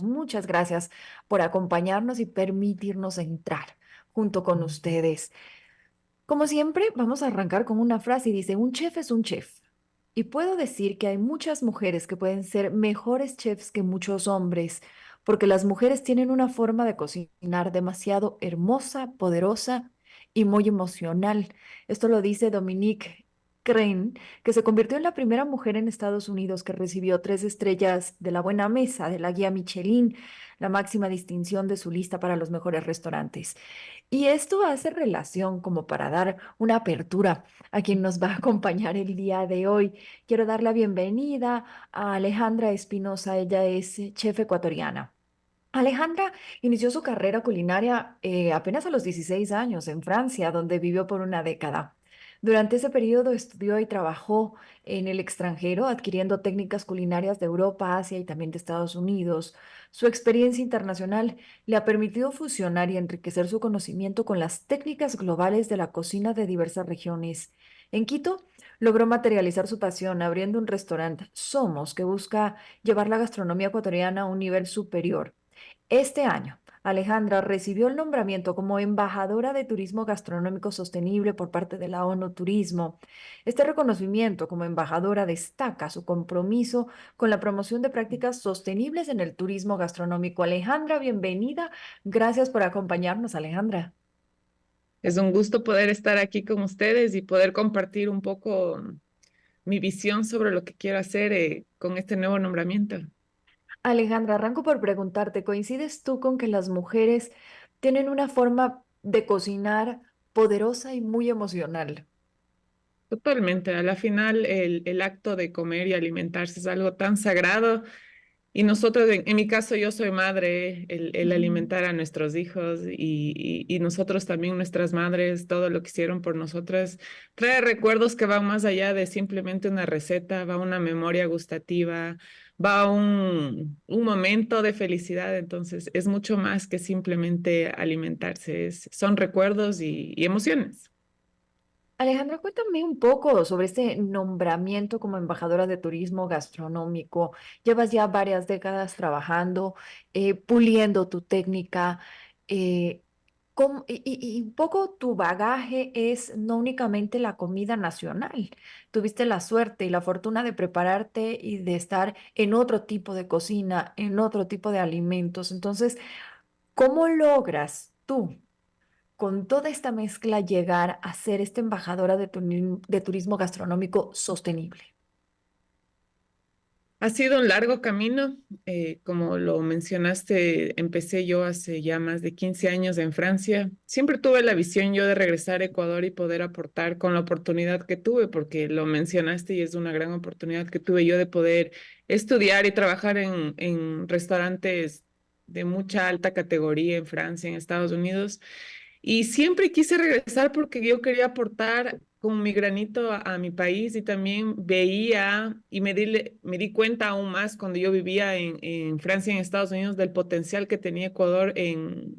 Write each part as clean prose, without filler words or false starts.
muchas gracias por acompañarnos y permitirnos entrar junto con ustedes. Como siempre, vamos a arrancar con una frase y dice, un chef es un chef. Y puedo decir que hay muchas mujeres que pueden ser mejores chefs que muchos hombres, porque las mujeres tienen una forma de cocinar demasiado hermosa, poderosa y muy emocional. Esto lo dice Dominique Crane, que se convirtió en la primera mujer en Estados Unidos que recibió 3 estrellas de la Buena Mesa de la guía Michelin, la máxima distinción de su lista para los mejores restaurantes. Y esto hace relación como para dar una apertura a quien nos va a acompañar el día de hoy. Quiero dar la bienvenida a Alejandra Espinosa. Ella es chef ecuatoriana. Alejandra inició su carrera culinaria apenas a los 16 años en Francia, donde vivió por una década. Durante ese periodo estudió y trabajó en el extranjero, adquiriendo técnicas culinarias de Europa, Asia y también de Estados Unidos. Su experiencia internacional le ha permitido fusionar y enriquecer su conocimiento con las técnicas globales de la cocina de diversas regiones. En Quito, logró materializar su pasión abriendo un restaurante, Somos, que busca llevar la gastronomía ecuatoriana a un nivel superior. Este año, Alejandra recibió el nombramiento como embajadora de turismo gastronómico sostenible por parte de la ONU Turismo. Este reconocimiento como embajadora destaca su compromiso con la promoción de prácticas sostenibles en el turismo gastronómico. Alejandra, bienvenida. Gracias por acompañarnos, Alejandra. Es un gusto poder estar aquí con ustedes y poder compartir un poco mi visión sobre lo que quiero hacer con este nuevo nombramiento. Alejandra, arranco por preguntarte, ¿coincides tú con que las mujeres tienen una forma de cocinar poderosa y muy emocional? Totalmente. A la final, el acto de comer y alimentarse es algo tan sagrado. Y nosotros, en mi caso, yo soy madre, el Ujú. alimentar a nuestros hijos y nosotros también, nuestras madres, todo lo que hicieron por nosotras, trae recuerdos que van más allá de simplemente una receta, va una memoria gustativa, va un momento de felicidad. Entonces, es mucho más que simplemente alimentarse, son recuerdos y emociones. Alejandra, cuéntame un poco sobre este nombramiento como embajadora de turismo gastronómico. Llevas ya varias décadas trabajando, puliendo tu técnica. eh, y un poco tu bagaje es no únicamente la comida nacional. Tuviste la suerte y la fortuna de prepararte y de estar en otro tipo de cocina, en otro tipo de alimentos. Entonces, ¿cómo logras tú, con toda esta mezcla, llegar a ser esta embajadora de turismo gastronómico sostenible? Ha sido un largo camino, como lo mencionaste, empecé yo hace ya más de 15 años en Francia. Siempre tuve la visión yo de regresar a Ecuador y poder aportar con la oportunidad que tuve, porque lo mencionaste y es una gran oportunidad que tuve yo de poder estudiar y trabajar en restaurantes de mucha alta categoría en Francia, en Estados Unidos. Y siempre quise regresar porque yo quería aportar con mi granito a mi país y también veía y me di cuenta aún más cuando yo vivía en Francia y en Estados Unidos del potencial que tenía Ecuador en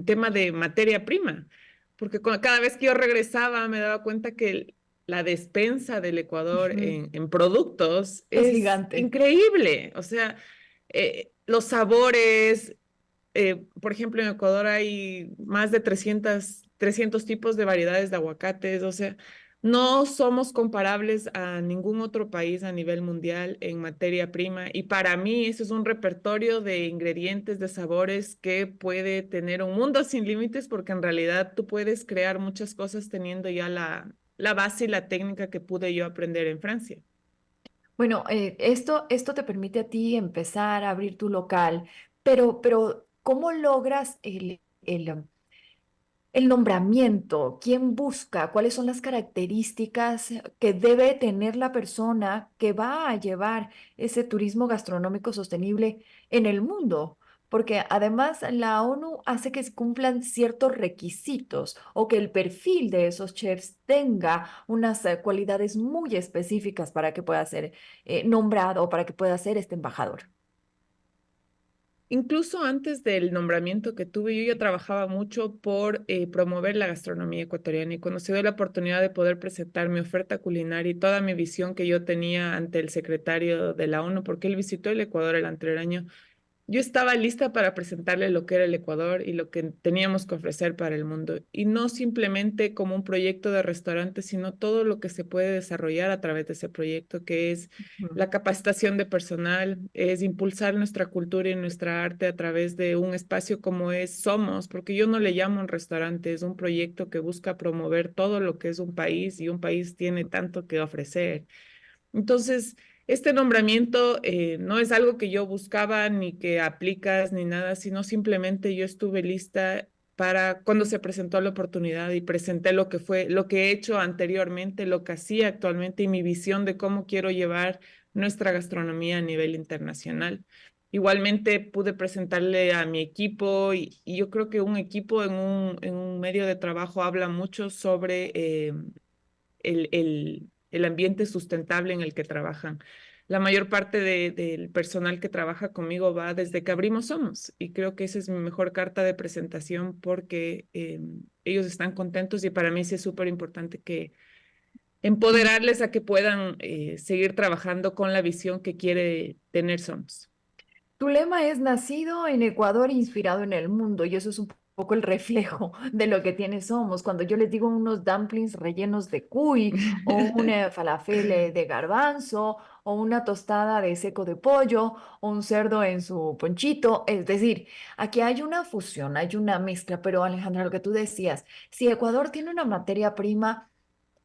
tema de materia prima. Porque cada vez que yo regresaba me daba cuenta que la despensa del Ecuador Ujú. en productos Es es gigante. increíble. O sea, los sabores, por ejemplo, en Ecuador hay más de 300 tipos de variedades de aguacates, o sea, no somos comparables a ningún otro país a nivel mundial en materia prima y para mí eso es un repertorio de ingredientes, de sabores que puede tener un mundo sin límites porque en realidad tú puedes crear muchas cosas teniendo ya la base y la técnica que pude yo aprender en Francia. Bueno, esto te permite a ti empezar a abrir tu local, pero ¿cómo logras el nombramiento? ¿Quién busca? ¿Cuáles son las características que debe tener la persona que va a llevar ese turismo gastronómico sostenible en el mundo? Porque además la ONU hace que se cumplan ciertos requisitos o que el perfil de esos chefs tenga unas cualidades muy específicas para que pueda ser nombrado o para que pueda ser este embajador. Incluso antes del nombramiento que tuve, yo ya trabajaba mucho por promover la gastronomía ecuatoriana y cuando se dio la oportunidad de poder presentar mi oferta culinaria y toda mi visión que yo tenía ante el secretario de la ONU, porque él visitó el Ecuador el anterior año, yo estaba lista para presentarle lo que era el Ecuador y lo que teníamos que ofrecer para el mundo. Y no simplemente como un proyecto de restaurante, sino todo lo que se puede desarrollar a través de ese proyecto, que es Ujú, la capacitación de personal, es impulsar nuestra cultura y nuestra arte a través de un espacio como es Somos, porque yo no le llamo un restaurante, es un proyecto que busca promover todo lo que es un país y un país tiene tanto que ofrecer. Entonces, este nombramiento no es algo que yo buscaba ni que aplicas ni nada, sino simplemente yo estuve lista para cuando se presentó la oportunidad y presenté lo que fue, lo que he hecho anteriormente, lo que hacía actualmente y mi visión de cómo quiero llevar nuestra gastronomía a nivel internacional. Igualmente pude presentarle a mi equipo y yo creo que un equipo en un medio de trabajo habla mucho sobre el ambiente sustentable en el que trabajan. La mayor parte del personal que trabaja conmigo va desde que abrimos Somos y creo que esa es mi mejor carta de presentación porque ellos están contentos y para mí sí es súper importante que ujú. empoderarles a que puedan seguir trabajando con la visión que quiere tener Somos. Tu lema es nacido en Ecuador, inspirado en el mundo, y eso es un poco el reflejo de lo que tiene Somos. Cuando yo les digo unos dumplings rellenos de cuy, o un falafel de garbanzo, o una tostada de seco de pollo, o un cerdo en su ponchito, es decir, aquí hay una fusión, hay una mezcla, pero Alejandra, lo que tú decías, si Ecuador tiene una materia prima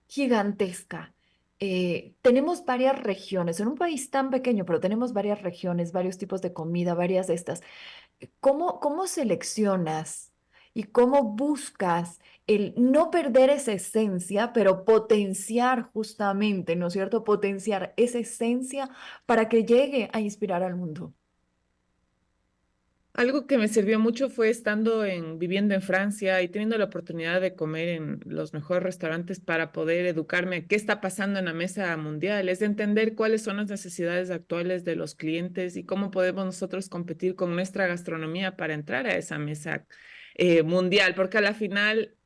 gigantesca. Tenemos varias regiones, en un país tan pequeño, pero tenemos varias regiones, varios tipos de comida, varias de estas. ¿Cómo seleccionas y cómo buscas el no perder esa esencia, pero potenciar justamente, ¿no es cierto? Potenciar esa esencia para que llegue a inspirar al mundo. Algo que me sirvió mucho fue viviendo en Francia y teniendo la oportunidad de comer en los mejores restaurantes para poder educarme qué está pasando en la mesa mundial, es de entender cuáles son las necesidades actuales de los clientes y cómo podemos nosotros competir con nuestra gastronomía para entrar a esa mesa mundial, porque a la final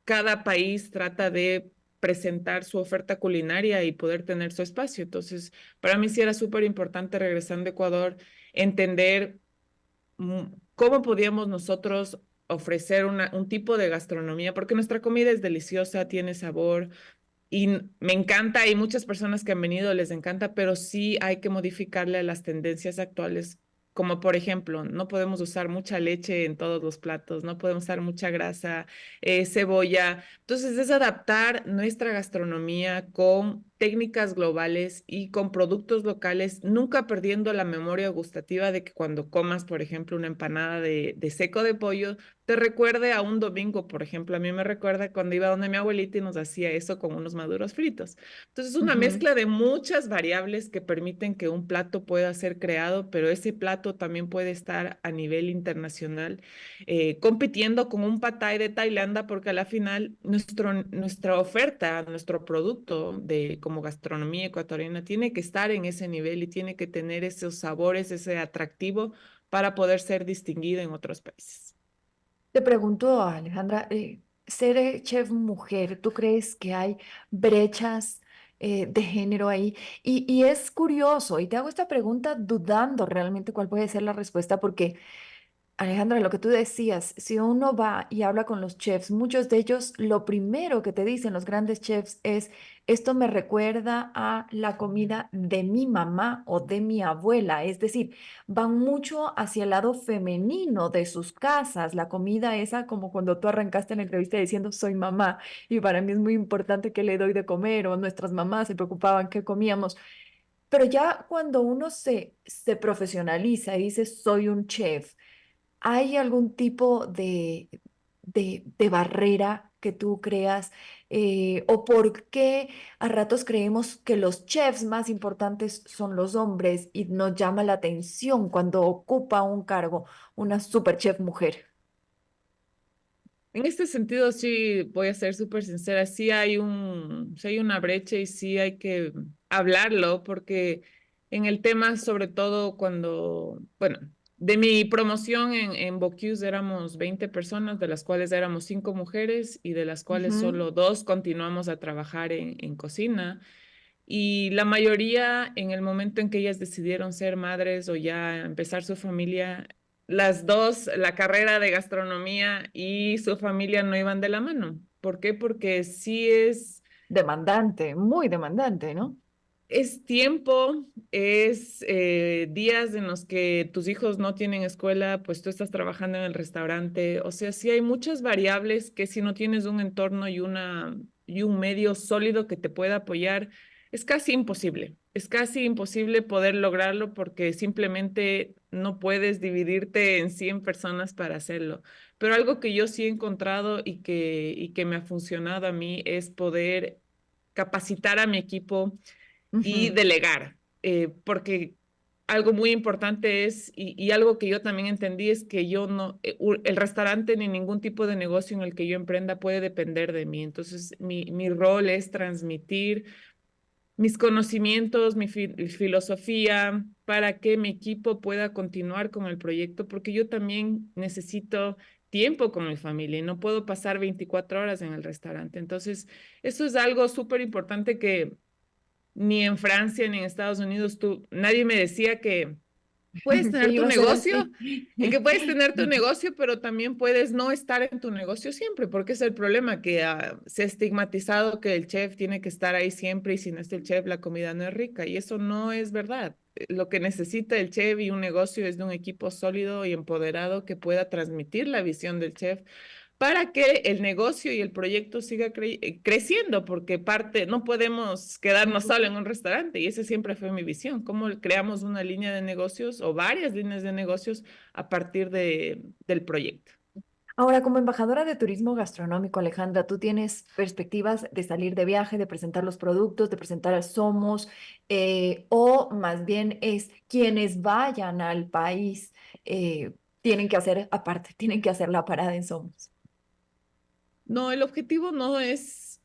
cada país trata de presentar su oferta culinaria y poder tener su espacio. Entonces, para mí sí era súper importante regresando a Ecuador, entender cómo podíamos nosotros ofrecer un tipo de gastronomía, porque nuestra comida es deliciosa, tiene sabor y me encanta y muchas personas que han venido les encanta, pero sí hay que modificarle a las tendencias actuales. Como por ejemplo, no podemos usar mucha leche en todos los platos, no podemos usar mucha grasa, cebolla. Entonces es adaptar nuestra gastronomía con técnicas globales y con productos locales, nunca perdiendo la memoria gustativa de que cuando comas, por ejemplo, una empanada de seco de pollo, te recuerde a un domingo, por ejemplo. A mí me recuerda cuando iba donde mi abuelita y nos hacía eso con unos maduros fritos. Entonces, es una Ujú. mezcla de muchas variables que permiten que un plato pueda ser creado, pero ese plato también puede estar a nivel internacional compitiendo con un pad thai de Tailandia, porque a la final nuestra oferta, nuestro producto como gastronomía ecuatoriana tiene que estar en ese nivel y tiene que tener esos sabores, ese atractivo para poder ser distinguido en otros países. Te pregunto, Alejandra, ser chef mujer, ¿tú crees que hay brechas de género ahí? Y es curioso, y te hago esta pregunta dudando realmente cuál puede ser la respuesta, porque Alejandra, lo que tú decías, si uno va y habla con los chefs, muchos de ellos lo primero que te dicen los grandes chefs es, esto me recuerda a la comida de mi mamá o de mi abuela, es decir, van mucho hacia el lado femenino de sus casas, la comida esa como cuando tú arrancaste en la entrevista diciendo soy mamá y para mí es muy importante que le doy de comer o nuestras mamás se preocupaban qué comíamos. Pero ya cuando uno se profesionaliza y dice soy un chef, ¿hay algún tipo de barrera que tú creas? ¿O por qué a ratos creemos que los chefs más importantes son los hombres y nos llama la atención cuando ocupa un cargo una super chef mujer? En este sentido, sí, voy a ser súper sincera, sí hay una brecha y sí hay que hablarlo, porque en el tema, sobre todo bueno, de mi promoción en Bocuse éramos 20 personas, de las cuales éramos 5 mujeres y de las cuales Ujú, solo 2 continuamos a trabajar en cocina. y la mayoría en el momento en que ellas decidieron ser madres o ya empezar su familia, las dos, la carrera de gastronomía y su familia no iban de la mano. ¿Por qué? Porque sí Demandante, muy demandante, ¿no? es tiempo, es días en los que tus hijos no tienen escuela, pues tú estás trabajando en el restaurante. O sea, sí hay muchas variables que si no tienes un entorno y un medio sólido que te pueda apoyar, es casi imposible. Es casi imposible poder lograrlo porque simplemente no puedes dividirte en 100 personas para hacerlo. Pero algo que yo sí he encontrado y que me ha funcionado a mí es poder capacitar a mi equipo y Ujú. delegar, porque algo muy importante es, y algo que yo también entendí es que yo no, el restaurante ni ningún tipo de negocio en el que yo emprenda puede depender de mí. Entonces, mi rol es transmitir mis conocimientos, filosofía, para que mi equipo pueda continuar con el proyecto, porque yo también necesito tiempo con mi familia y no puedo pasar 24 horas en el restaurante. Entonces, eso es algo súper importante que ni en Francia ni en Estados Unidos nadie me decía que puedes Que tener tu iba a ser negocio, así. que puedes tener tu negocio, pero también puedes no estar en tu negocio siempre, porque es el problema que se ha estigmatizado que el chef tiene que estar ahí siempre y si no está el chef, la comida no es rica y eso no es verdad. Lo que necesita el chef y un negocio es de un equipo sólido y empoderado que pueda transmitir la visión del chef para que el negocio y el proyecto siga creciendo, porque parte, no podemos quedarnos solo en un restaurante y esa siempre fue mi visión, cómo creamos una línea de negocios o varias líneas de negocios a partir del proyecto. Ahora, como embajadora de turismo gastronómico, Alejandra, ¿tú tienes perspectivas de salir de viaje, de presentar los productos, de presentar a Somos, o más bien es quienes vayan al país tienen que hacer aparte, tienen que hacer la parada en Somos? No, el objetivo no es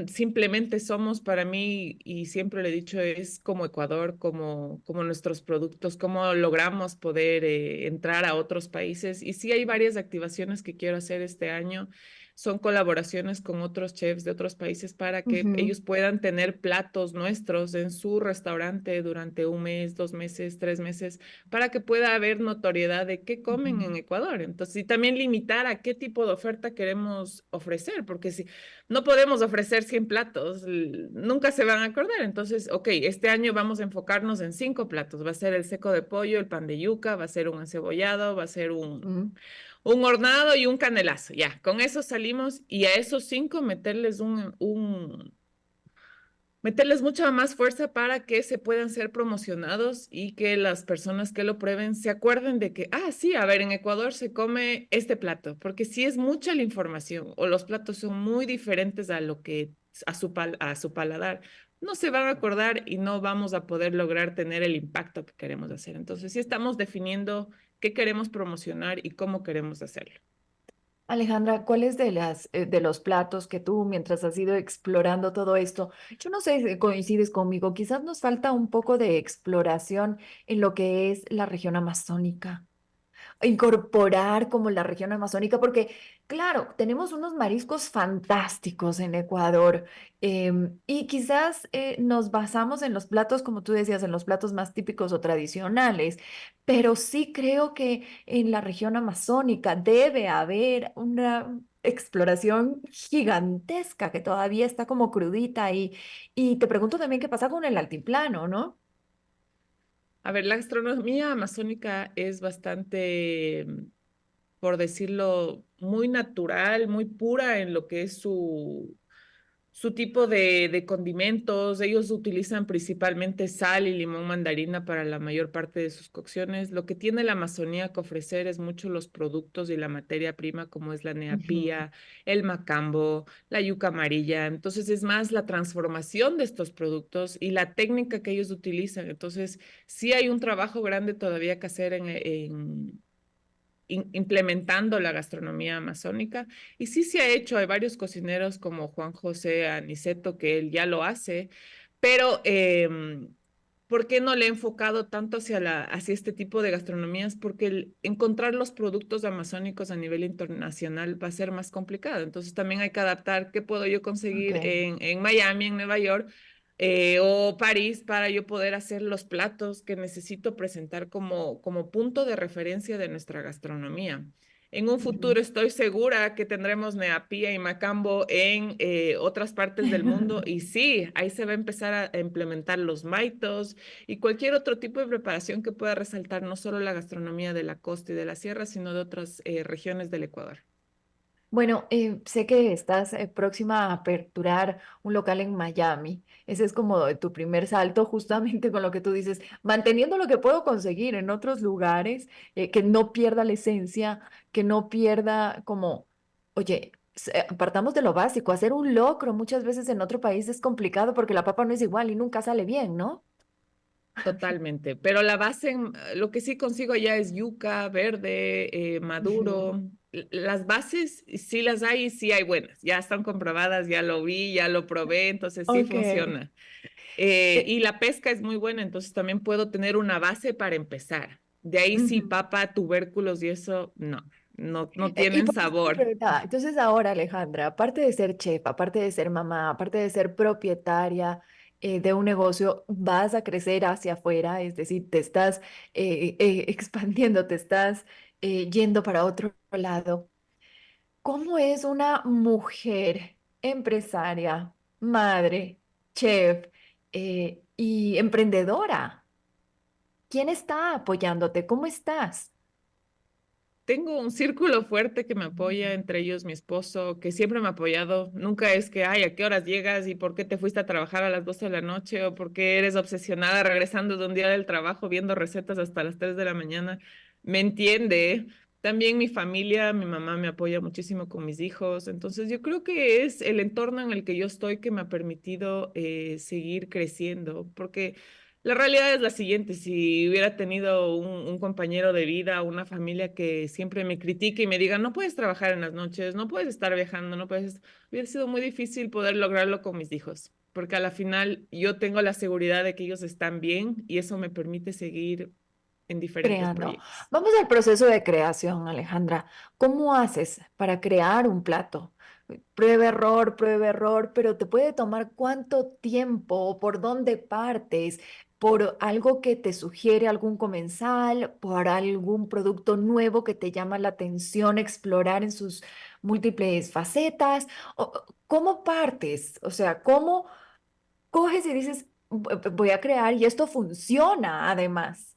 simplemente somos para mí, y siempre le he dicho, es como Ecuador, como nuestros productos, cómo logramos poder entrar a otros países. Y sí hay varias activaciones que quiero hacer este año. Son colaboraciones con otros chefs de otros países para que Ujú, ellos puedan tener platos nuestros en su restaurante durante un mes, 2 meses, 3 meses, para que pueda haber notoriedad de qué comen ujú. en Ecuador. Entonces, y también limitar a qué tipo de oferta queremos ofrecer, porque si no podemos ofrecer 100 platos, nunca se van a acordar. Entonces, ok, este año vamos a enfocarnos en 5 platos. Va a ser el seco de pollo, el pan de yuca, va a ser un encebollado, va a ser Mm. un hornado y un canelazo. Ya, con eso salimos y a esos 5 meterles mucha más fuerza para que se puedan ser promocionados y que las personas que lo prueben se acuerden de que, ah, sí, a ver, en Ecuador se come este plato, porque si es mucha la información o los platos son muy diferentes a lo que a su paladar, no se van a acordar y no vamos a poder lograr tener el impacto que queremos hacer. Entonces, sí estamos definiendo qué queremos promocionar y cómo queremos hacerlo. Alejandra, ¿cuáles de los platos que tú, mientras has ido explorando todo esto, yo no sé si coincides conmigo, quizás nos falta un poco de exploración en lo que es la región amazónica? Incorporar como la región amazónica, porque claro, tenemos unos mariscos fantásticos en Ecuador, y quizás nos basamos en los platos, como tú decías, en los platos más típicos o tradicionales, pero sí creo que en la región amazónica debe haber una exploración gigantesca que todavía está como crudita y te pregunto también qué pasa con el altiplano, ¿no? A ver, la gastronomía amazónica es bastante, por decirlo, muy natural, muy pura en lo que es su tipo de condimentos. Ellos utilizan principalmente sal y limón mandarina para la mayor parte de sus cocciones. Lo que tiene la Amazonía que ofrecer es mucho los productos y la materia prima, como es la Ujú. neapía, el macambo, la yuca amarilla. Entonces es más la transformación de estos productos y la técnica que ellos utilizan. Entonces sí hay un trabajo grande todavía que hacer implementando la gastronomía amazónica. Y sí se ha hecho, hay varios cocineros como Juan José Aniceto que él ya lo hace, pero ¿por qué no le he enfocado tanto hacia este tipo de gastronomías? Porque encontrar los productos amazónicos a nivel internacional va a ser más complicado. Entonces también hay que adaptar qué puedo yo Ok. conseguir en Miami, en Nueva York, o París para yo poder hacer los platos que necesito presentar como punto de referencia de nuestra gastronomía. En un Ujú. futuro estoy segura que tendremos Neapía y Macambo en otras partes del mundo y sí, ahí se va a empezar a implementar los maitos y cualquier otro tipo de preparación que pueda resaltar no solo la gastronomía de la costa y de la sierra, sino de otras regiones del Ecuador. Bueno, sé que estás próxima a aperturar un local en Miami. Ese es como tu primer salto, justamente con lo que tú dices, manteniendo lo que puedo conseguir en otros lugares, que no pierda la esencia, que no pierda como, oye, partamos de lo básico, hacer un locro muchas veces en otro país es complicado porque la papa no es igual y nunca sale bien, ¿no? Totalmente, pero la base, lo que sí consigo ya es yuca, verde, Ujú. maduro. Las bases sí las hay y sí hay buenas, ya están comprobadas, ya lo vi, ya lo probé, entonces sí Ok. funciona. Y la pesca es muy buena, entonces también puedo tener una base para empezar. De ahí sí, Ujú. papa, tubérculos y eso, no Y tienen por eso te sabor. preguntaba, entonces ahora Alejandra, aparte de ser chef, aparte de ser mamá, aparte de ser propietaria de un negocio, vas a crecer hacia afuera, es decir, te estás expandiendo, te estás yendo para otro lado. ¿Cómo es una mujer empresaria, madre, chef y emprendedora? ¿Quién está apoyándote? ¿Cómo estás? Tengo un círculo fuerte que me apoya, entre ellos mi esposo, que siempre me ha apoyado. Nunca es que, ay, ¿a qué horas llegas y por qué te fuiste a trabajar a las 12 de la noche o por qué eres obsesionada regresando de un día del trabajo viendo recetas hasta las 3 de la mañana? Me entiende. También mi familia, mi mamá me apoya muchísimo con mis hijos. Entonces yo creo que es el entorno en el que yo estoy que me ha permitido seguir creciendo, porque la realidad es la siguiente, si hubiera tenido un compañero de vida, una familia que siempre me critique y me diga, no puedes trabajar en las noches, no puedes estar viajando, no puedes, hubiera sido muy difícil poder lograrlo con mis hijos, porque a la final yo tengo la seguridad de que ellos están bien y eso me permite seguir en diferentes Creando. proyectos. Vamos al proceso de creación, Alejandra. ¿Cómo haces para crear un plato? Prueba, error, pero te puede tomar cuánto tiempo, por dónde partes, por algo que te sugiere algún comensal, por algún producto nuevo que te llama la atención explorar en sus múltiples facetas. ¿Cómo partes? O sea, ¿cómo coges y dices, Voy a crear y esto funciona además"?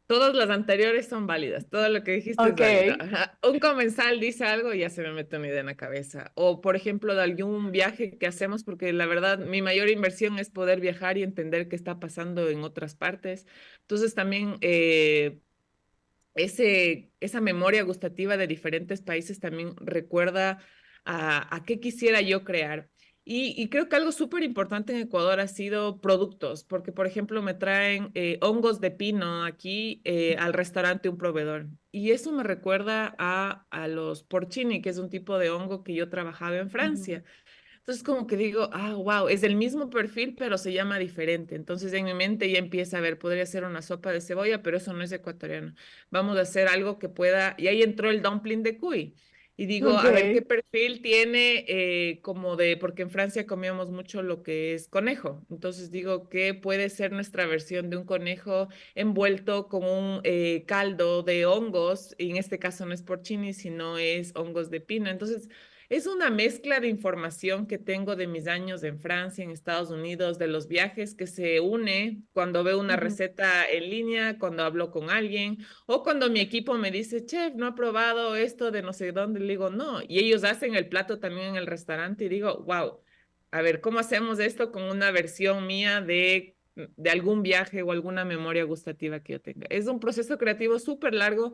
Todas las anteriores son válidas, todo lo que dijiste es Ok. válido. Ajá. Un comensal dice algo y ya se me mete una idea en la cabeza. O, por ejemplo, de algún viaje que hacemos, porque la verdad, mi mayor inversión es poder viajar y entender qué está pasando en otras partes. Entonces, también esa memoria gustativa de diferentes países también recuerda a qué quisiera yo crear. Y creo que algo súper importante en Ecuador ha sido productos, porque por ejemplo me traen hongos de pino aquí al restaurante un proveedor. Y eso me recuerda a los porcini, que es un tipo de hongo que yo trabajaba en Ujú. Francia. Entonces como que digo, wow, es el mismo perfil, pero se llama diferente. Entonces en mi mente ya empieza a ver, podría ser una sopa de cebolla, pero eso no es ecuatoriano. Vamos a hacer algo que pueda, y ahí entró el dumpling de cuy. Y digo, Ok. a ver qué perfil tiene como de, porque en Francia comíamos mucho lo que es conejo. Entonces digo, ¿qué puede ser nuestra versión de un conejo envuelto con un caldo de hongos? Y en este caso no es porcini, sino es hongos de pino. Entonces es una mezcla de información que tengo de mis años en Francia, en Estados Unidos, de los viajes que se une cuando veo una Ujú. receta en línea, cuando hablo con alguien o cuando mi equipo me dice, chef, no ha probado esto de no sé dónde, le digo, no. Y ellos hacen el plato también en el restaurante y digo, wow, a ver, ¿cómo hacemos esto con una versión mía de algún viaje o alguna memoria gustativa que yo tenga? Es un proceso creativo súper largo.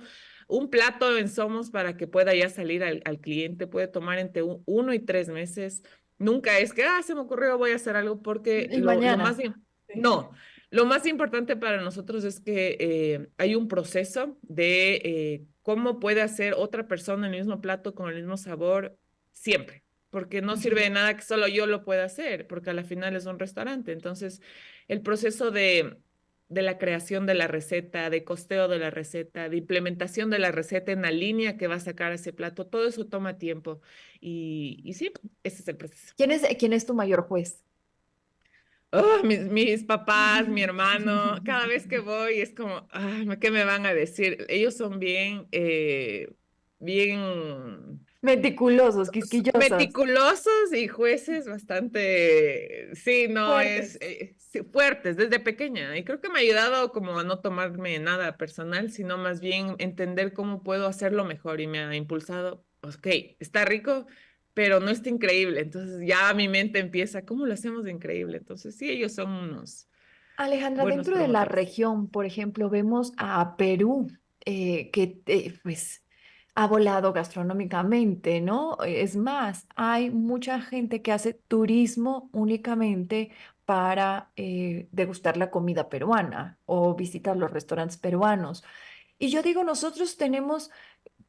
Un plato en Somos para que pueda ya salir al cliente puede tomar entre 1 y 3 meses. Nunca es que, se me ocurrió, voy a hacer algo, porque Y mañana. Sí. no, lo más importante para nosotros es que hay un proceso de cómo puede hacer otra persona el mismo plato con el mismo sabor siempre, porque no sirve Ujú. de nada que solo yo lo pueda hacer, porque a la final es un restaurante. Entonces, el proceso de la creación de la receta, de costeo de la receta, de implementación de la receta en la línea que va a sacar ese plato, todo eso toma tiempo. Y sí, ese es el proceso. Quién es tu mayor juez? mis papás, mi hermano, cada vez que voy es como, ay, ¿qué me van a decir? Ellos son bien, bien Meticulosos, quisquillosos, meticulosos y jueces bastante, sí, no, es fuertes. sí, fuertes desde pequeña. Y creo que me ha ayudado como a no tomarme nada personal, sino más bien entender cómo puedo hacerlo mejor y me ha impulsado, ok, está rico, pero no está increíble. Entonces ya mi mente empieza, ¿cómo lo hacemos de increíble? Entonces sí, ellos son unos Alejandra, buenos dentro de la promotores. región, por ejemplo, vemos a Perú, que pues ha volado gastronómicamente, ¿no? Es más, hay mucha gente que hace turismo únicamente para degustar la comida peruana o visitar los restaurantes peruanos. Y yo digo, nosotros tenemos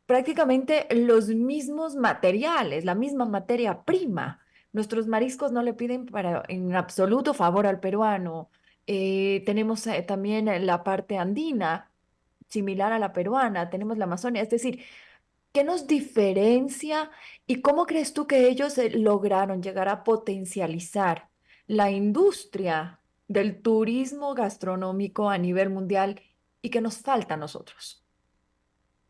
prácticamente los mismos materiales, la misma materia prima. Nuestros mariscos no le piden para, en absoluto favor al peruano. Tenemos también la parte andina, similar a la peruana, tenemos la Amazonia. Es decir, ¿qué nos diferencia y cómo crees tú que ellos lograron llegar a potencializar la industria del turismo gastronómico a nivel mundial y que nos falta a nosotros?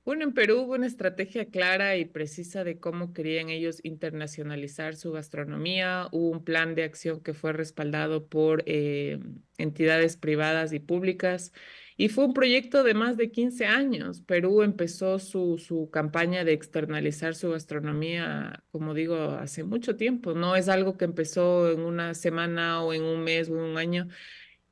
Bueno, en Perú hubo una estrategia clara y precisa de cómo querían ellos internacionalizar su gastronomía. Hubo un plan de acción que fue respaldado por entidades privadas y públicas y fue un proyecto de más de 15 años. Perú empezó su campaña de externalizar su gastronomía, como digo, hace mucho tiempo. No es algo que empezó en una semana o en un mes o en un año.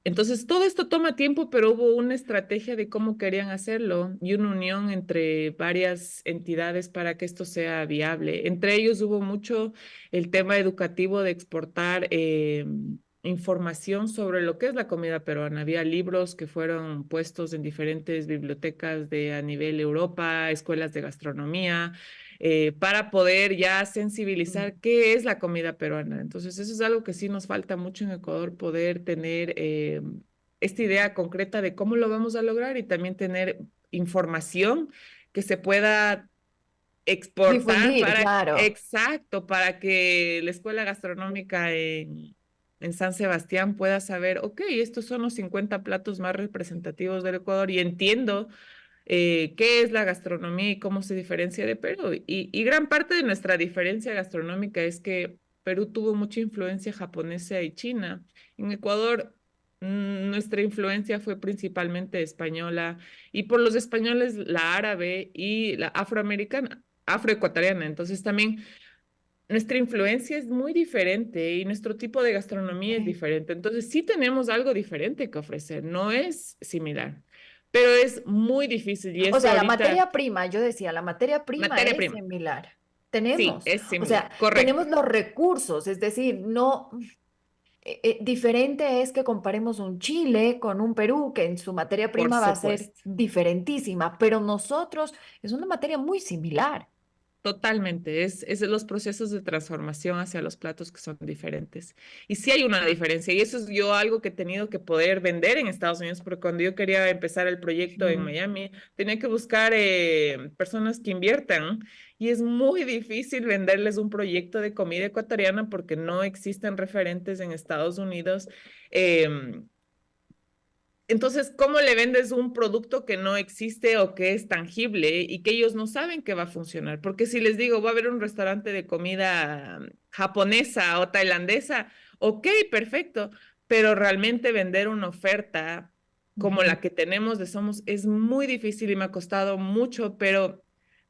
Entonces, todo esto toma tiempo, pero hubo una estrategia de cómo querían hacerlo y una unión entre varias entidades para que esto sea viable. Entre ellos hubo mucho el tema educativo de exportar información sobre lo que es la comida peruana. Había libros que fueron puestos en diferentes bibliotecas de a nivel Europa, escuelas de gastronomía para poder ya sensibilizar qué es la comida peruana. Entonces, eso es algo que sí nos falta mucho en Ecuador, poder tener esta idea concreta de cómo lo vamos a lograr y también tener información que se pueda exportar Difundir, para, claro. exacto, para que la escuela gastronómica en San Sebastián pueda saber, ok, estos son los 50 platos más representativos del Ecuador y entiendo qué es la gastronomía y cómo se diferencia de Perú. Y gran parte de nuestra diferencia gastronómica es que Perú tuvo mucha influencia japonesa y china. En Ecuador, nuestra influencia fue principalmente española y por los españoles la árabe y la afroamericana, afroecuatoriana. Entonces también nuestra influencia es muy diferente y nuestro tipo de gastronomía es Ok. diferente. Entonces, sí tenemos algo diferente que ofrecer, no es similar, pero es muy difícil y O esto sea, la ahorita, materia prima, yo decía, la materia prima materia es prima, similar. sí, Tenemos, es o similar, sea, correcto, tenemos los recursos, es decir, no, diferente es que comparemos un Chile con un Perú, que en su materia por prima va a ser supuesto. diferentísima, pero nosotros es una materia muy similar. Totalmente, es los procesos de transformación hacia los platos que son diferentes. Y sí hay una diferencia, y eso es yo algo que he tenido que poder vender en Estados Unidos, porque cuando yo quería empezar el proyecto en Ujú. Miami, tenía que buscar personas que inviertan, y es muy difícil venderles un proyecto de comida ecuatoriana porque no existen referentes en Estados Unidos. em, entonces, ¿cómo le vendes un producto que no existe o que es tangible y que ellos no saben que va a funcionar? Porque si les digo, va a haber un restaurante de comida japonesa o tailandesa, ok, perfecto, pero realmente vender una oferta como Ujú. la que tenemos de Somos es muy difícil y me ha costado mucho, pero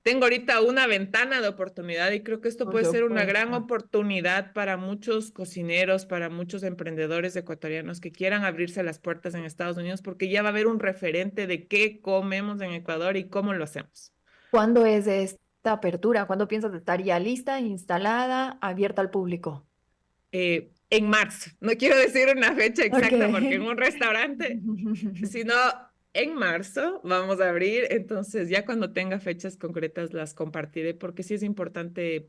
tengo ahorita una ventana de oportunidad y creo que esto Por puede ser una gran supuesto. oportunidad para muchos cocineros, para muchos emprendedores ecuatorianos que quieran abrirse las puertas en Estados Unidos, porque ya va a haber un referente de qué comemos en Ecuador y cómo lo hacemos. ¿Cuándo es esta apertura? ¿Cuándo piensas estar ya lista, instalada, abierta al público? En marzo, no quiero decir una fecha Ok. exacta porque en un restaurante, sino en marzo vamos a abrir, entonces ya cuando tenga fechas concretas las compartiré porque sí es importante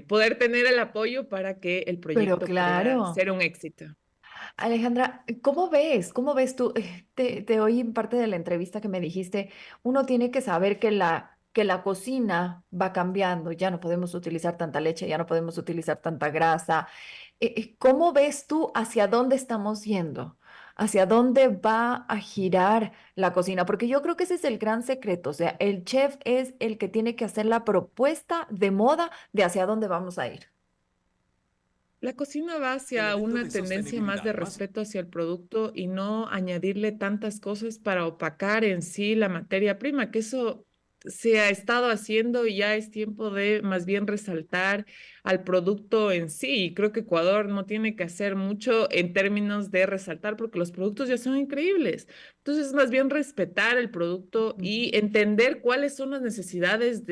poder tener el apoyo para que el Pero proyecto pueda claro. ser un éxito. Alejandra, ¿cómo ves? ¿Cómo ves tú? Te oí en parte de la entrevista que me dijiste, uno tiene que saber que la que la cocina va cambiando, ya no podemos utilizar tanta leche, ya no podemos utilizar tanta grasa. ¿Cómo ves tú hacia dónde estamos yendo? ¿Hacia dónde va a girar la cocina? Porque yo creo que ese es el gran secreto. O sea, el chef es el que tiene que hacer la propuesta de moda de hacia dónde vamos a ir. La cocina va hacia Elemento una de tendencia más de sostenibilidad más. respeto hacia el producto y no añadirle tantas cosas para opacar en sí la materia prima, que eso se ha estado haciendo y ya es tiempo de más bien resaltar al producto en sí. Y creo que Ecuador no tiene que hacer mucho en términos de resaltar porque los productos ya son increíbles. Entonces, más bien respetar el producto Ujú, y entender cuáles son las necesidades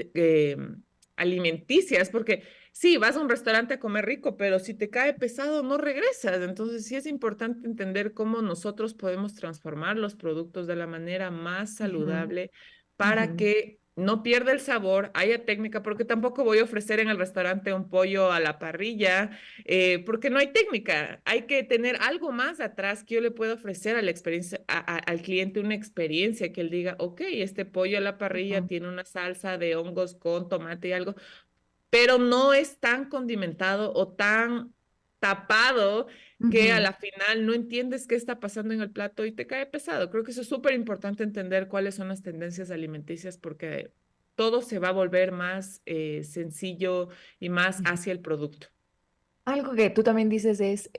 alimenticias, porque sí, vas a un restaurante a comer rico, pero si te cae pesado, no regresas. Entonces, sí es importante entender cómo nosotros podemos transformar los productos de la manera más ujú, saludable para ujú, que no pierda el sabor, haya técnica, porque tampoco voy a ofrecer en el restaurante un pollo a la parrilla, porque no hay técnica. Hay que tener algo más atrás que yo le pueda ofrecer a la experiencia, al cliente una experiencia que él diga, ok, este pollo a la parrilla ujú, tiene una salsa de hongos con tomate y algo, pero no es tan condimentado o tan tapado que a ujú, la final no entiendes qué está pasando en el plato y te cae pesado. Creo que eso es súper importante entender cuáles son las tendencias alimenticias porque todo se va a volver más sencillo y más ujú. hacia el producto. Algo que tú también dices es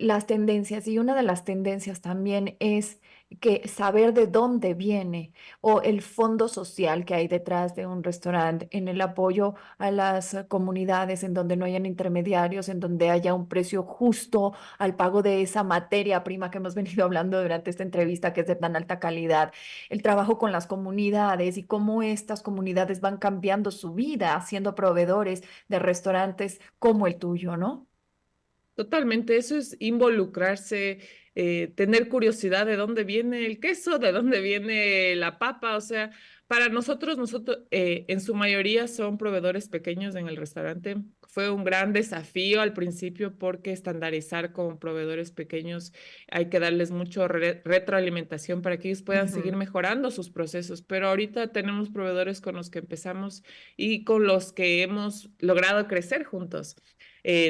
las tendencias y una de las tendencias también es que saber de dónde viene o el fondo social que hay detrás de un restaurante, en el apoyo a las comunidades en donde no hayan intermediarios, en donde haya un precio justo al pago de esa materia prima que hemos venido hablando durante esta entrevista que es de tan alta calidad, el trabajo con las comunidades y cómo estas comunidades van cambiando su vida siendo proveedores de restaurantes como el tuyo, ¿no? Totalmente, eso es involucrarse, tener curiosidad de dónde viene el queso, de dónde viene la papa, o sea, para nosotros, en su mayoría son proveedores pequeños en el restaurante. Fue un gran desafío al principio porque estandarizar con proveedores pequeños hay que darles mucho retroalimentación para que ellos puedan seguir Ujú, mejorando sus procesos, pero ahorita tenemos proveedores con los que empezamos y con los que hemos logrado crecer juntos.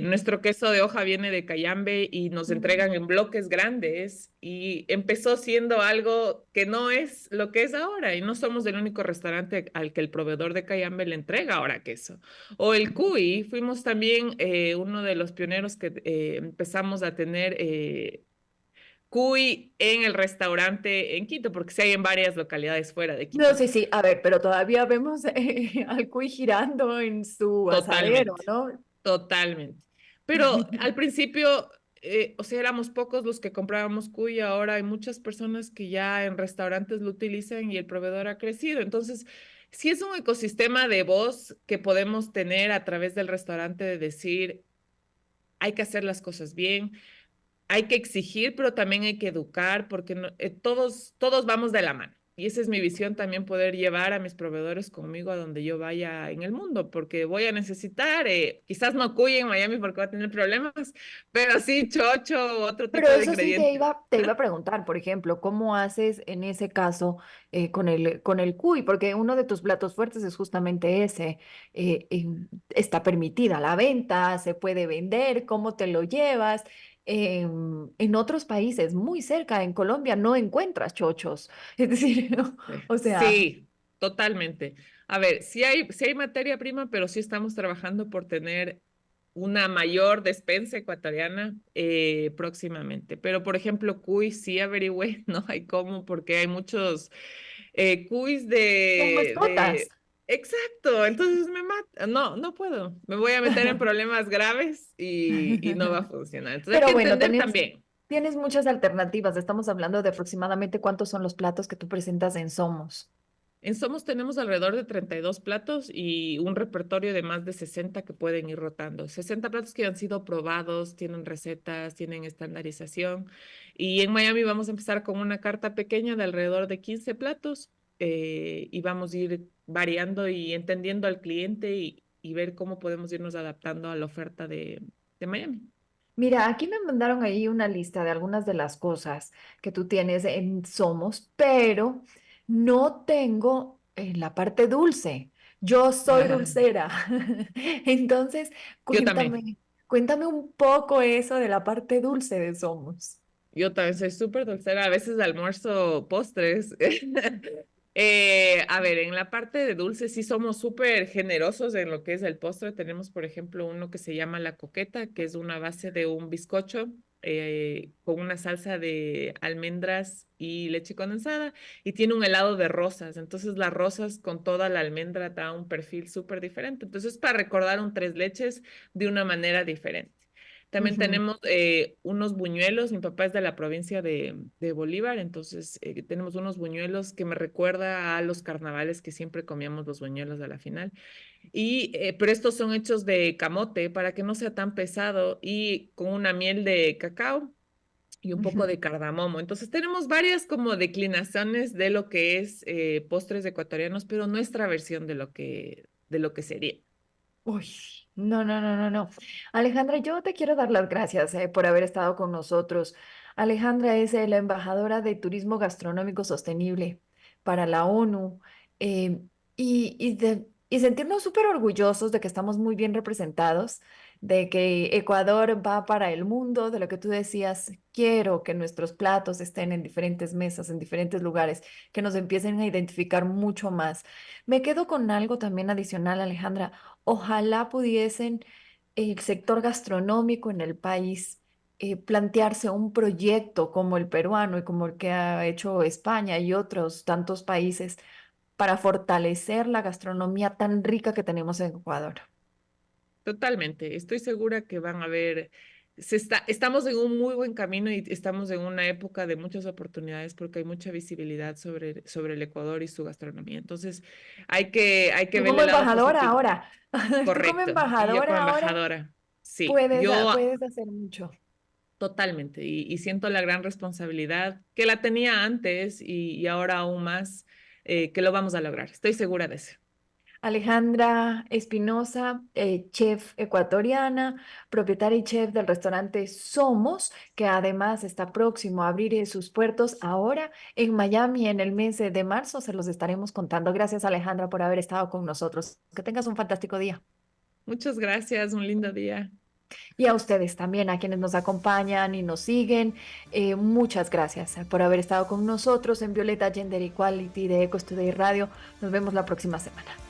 Nuestro queso de hoja viene de Cayambe y nos entregan ujú, en bloques grandes y empezó siendo algo que no es lo que es ahora y no somos el único restaurante al que el proveedor de Cayambe le entrega ahora queso. O el cuy, fuimos también uno de los pioneros que empezamos a tener cuy en el restaurante en Quito, porque sí hay en varias localidades fuera de no, Quito. sí, sí, a ver, pero todavía vemos al cuy girando en su asadero, Totalmente. ¿no? Totalmente. Pero al principio, o sea, éramos pocos los que comprábamos cuy, ahora hay muchas personas que ya en restaurantes lo utilizan y el proveedor ha crecido. Entonces, sí es un ecosistema de voz que podemos tener a través del restaurante de decir, hay que hacer las cosas bien, hay que exigir, pero también hay que educar, porque todos vamos de la mano. Y esa es mi visión también, poder llevar a mis proveedores conmigo a donde yo vaya en el mundo, porque voy a necesitar, quizás no cuy en Miami porque va a tener problemas, pero sí chocho u otro Pero tipo de eso sí ingredientes. te iba a preguntar, por ejemplo, ¿cómo haces en ese caso con el cuy? Porque uno de tus platos fuertes es justamente ese. Está permitida la venta, se puede vender, ¿cómo te lo llevas? En otros países, muy cerca, en Colombia, no encuentras chochos. Es decir, o sea, Sí, totalmente. A ver, sí hay materia prima, pero sí estamos trabajando por tener una mayor despensa ecuatoriana próximamente. Pero, por ejemplo, cuy sí averigüé, no hay cómo, porque hay muchos cuis son mascotas. Exacto, entonces me mata. No, no puedo. Me voy a meter en problemas graves y no va a funcionar. Entonces hay que Pero bueno, entender también. tienes muchas alternativas. Estamos hablando de aproximadamente cuántos son los platos que tú presentas en Somos. En Somos tenemos alrededor de 32 platos y un repertorio de más de 60 que pueden ir rotando. 60 platos que han sido probados, tienen recetas, tienen estandarización. Y en Miami vamos a empezar con una carta pequeña de alrededor de 15 platos y vamos a ir variando y entendiendo al cliente y ver cómo podemos irnos adaptando a la oferta de Miami. Mira, aquí me mandaron ahí una lista de algunas de las cosas que tú tienes en Somos, pero no tengo La parte dulce. Yo soy Ajá, dulcera. Entonces, yo también. cuéntame un poco eso de la parte dulce de Somos. Yo también soy súper dulcera, a veces almuerzo postres. A ver, en la parte de dulces sí somos súper generosos en lo que es el postre. Tenemos, por ejemplo, uno que se llama la coqueta, que es una base de un bizcocho con una salsa de almendras y leche condensada y tiene un helado de rosas. Entonces las rosas con toda la almendra da un perfil súper diferente. Entonces para recordar un tres leches de una manera diferente. También Ujú, tenemos unos buñuelos. Mi papá es de la provincia de Bolívar, entonces tenemos unos buñuelos que me recuerda a los carnavales que siempre comíamos los buñuelos a la final. Pero estos son hechos de camote para que no sea tan pesado y con una miel de cacao y un poco ujú. de cardamomo. Entonces tenemos varias como declinaciones de lo que es postres ecuatorianos, pero nuestra versión de lo que sería. Uy, no, no, no, no, no. Alejandra, yo te quiero dar las gracias por haber estado con nosotros. Alejandra es la embajadora de Turismo Gastronómico Sostenible para la ONU y sentirnos súper orgullosos de que estamos muy bien representados, de que Ecuador va para el mundo, de lo que tú decías, quiero que nuestros platos estén en diferentes mesas, en diferentes lugares, que nos empiecen a identificar mucho más. Me quedo con algo también adicional, Alejandra. Ojalá pudiesen el sector gastronómico en el país plantearse un proyecto como el peruano y como el que ha hecho España y otros tantos países para fortalecer la gastronomía tan rica que tenemos en Ecuador. Totalmente, estoy segura que van a ver, estamos en un muy buen camino y estamos en una época de muchas oportunidades porque hay mucha visibilidad sobre el Ecuador y su gastronomía. Entonces, hay que Tú verle como el lado embajadora positivo. ahora, tú como Correcto. Y yo como embajadora ahora embajadora, sí, puedes hacer mucho. totalmente. Y siento la gran responsabilidad que la tenía antes y ahora aún más, que lo vamos a lograr. Estoy segura de eso. Alejandra Espinosa, chef ecuatoriana, propietaria y chef del restaurante Somos, que además está próximo a abrir sus puertos ahora en Miami en el mes de marzo. Se los estaremos contando. Gracias, Alejandra, por haber estado con nosotros. Que tengas un fantástico día. Muchas gracias, un lindo día. Y a ustedes también, a quienes nos acompañan y nos siguen, muchas gracias por haber estado con nosotros en Violeta Gender Equality de Eco Today Radio. Nos vemos la próxima semana.